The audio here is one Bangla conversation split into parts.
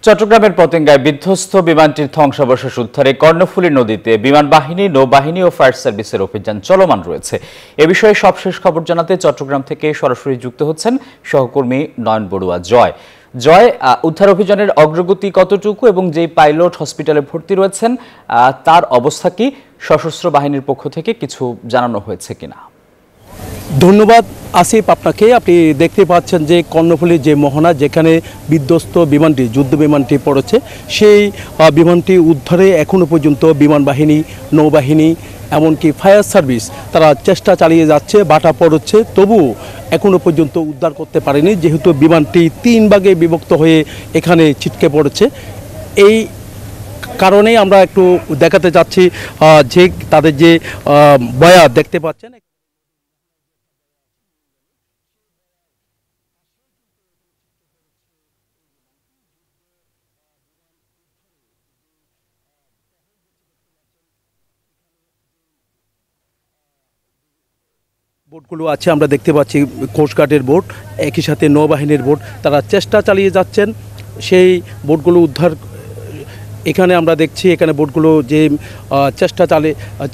চট্টগ্রামের পতেঙ্গায় বিধ্বস্ত বিমানটির ধ্বংসাবশেষ উদ্ধারে কর্ণফুলী নদীতে বিমান বাহিনী, নৌবাহিনী ও ফায়ার সার্ভিসের অভিযান চলমান রয়েছে। এ বিষয়ে সবশেষ খবর জানাতে চট্টগ্রাম থেকে সরাসরি যুক্ত হচ্ছেন সহকর্মী নয়ন বড়ুয়া জয়। জয়, উদ্ধার অভিযানের অগ্রগতি কতটুকু এবং যেই পাইলট হসপিটালে ভর্তি রয়েছেন তার অবস্থা কি? সশস্ত্র বাহিনীর পক্ষ থেকে কিছু জানানো হয়েছে কিনা? ধন্যবাদ আসিফ আপনাকে। আপনি দেখতে পাচ্ছেন যে কর্ণফুলীর যে মোহনা, যেখানে বিধ্বস্ত বিমানটি, যুদ্ধ বিমানটি পড়েছে, সেই বিমানটি উদ্ধারে এখনও পর্যন্ত বিমান বাহিনী, নৌবাহিনী, এমনকি ফায়ার সার্ভিস তারা চেষ্টা চালিয়ে যাচ্ছে। বাটা পড়ছে, তবুও এখনও পর্যন্ত উদ্ধার করতে পারেনি, যেহেতু বিমানটি 3 ভাগে বিভক্ত হয়ে এখানে ছিটকে পড়েছে। এই কারণেই আমরা একটু দেখাতে যাচ্ছি যে তাদের যে বয়া দেখতে পাচ্ছেন, বোটগুলো আছে আমরা দেখতে পাচ্ছি, কোস্টগার্ডের বোট, একই সাথে নৌবাহিনীর বোট, তারা চেষ্টা চালিয়ে যাচ্ছেন সেই বোটগুলো উদ্ধার। এখানে আমরা দেখছি এখানে বোটগুলো যে চেষ্টা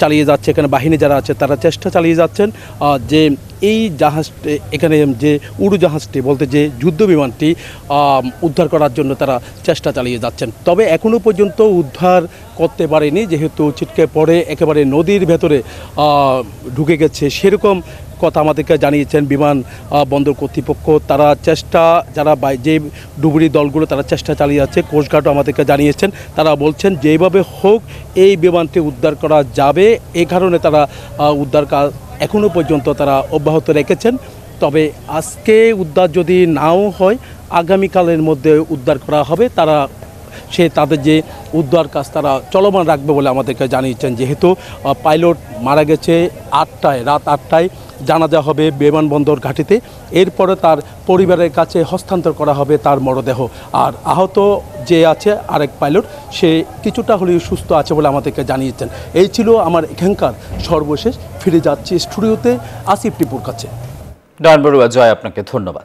চালিয়ে যাচ্ছে, এখানে বাহিনী যারা আছে তারা চেষ্টা চালিয়ে যাচ্ছেন যে এই জাহাজটি, এখানে যে উড়োজাহাজটি বলতে যে যুদ্ধ বিমানটি উদ্ধার করার জন্য তারা চেষ্টা চালিয়ে যাচ্ছেন। তবে এখনও পর্যন্ত উদ্ধার করতে পারেনি, যেহেতু ছিটকে পড়ে একেবারে নদীর ভেতরে ঢুকে গেছে, সেরকম কথা আমাদেরকে জানিয়েছেন বিমান বন্দর কর্তৃপক্ষ। তারা চেষ্টা, যারা যে ডুবুরি দলগুলো তারা চেষ্টা চালিয়ে যাচ্ছে, কোস্টগার্ডও আমাদেরকে জানিয়েছেন। তারা বলছেন যেভাবে হোক এই বিমানটি উদ্ধার করা যাবে, এই কারণে তারা উদ্ধার কাজ এখনও পর্যন্ত তারা অব্যাহত রেখেছেন। তবে আজকে উদ্ধার যদি নাও হয়, আগামীকালের মধ্যে উদ্ধার করা হবে। তারা তাদের যে উদ্ধার কাজ তারা চলমান রাখবে বলে আমাদেরকে জানিয়েছেন। যেহেতু পাইলট মারা গেছে রাত 8টায় জানাজা হবে বিমানবন্দর ঘাটিতে, এরপরে তার পরিবারের কাছে হস্তান্তর করা হবে তার মরদেহ। আর আহত যে আছে আরেক পাইলট, সে কিছুটা হলেও সুস্থ আছে বলে আমাদেরকে জানিয়েছেন। এই ছিল আমার এখানকার সর্বশেষ। ফিরে যাচ্ছি স্টুডিওতে আসিফ টিপুর কাছে। নয়ন বড়ুয়া জয়, আপনাকে ধন্যবাদ।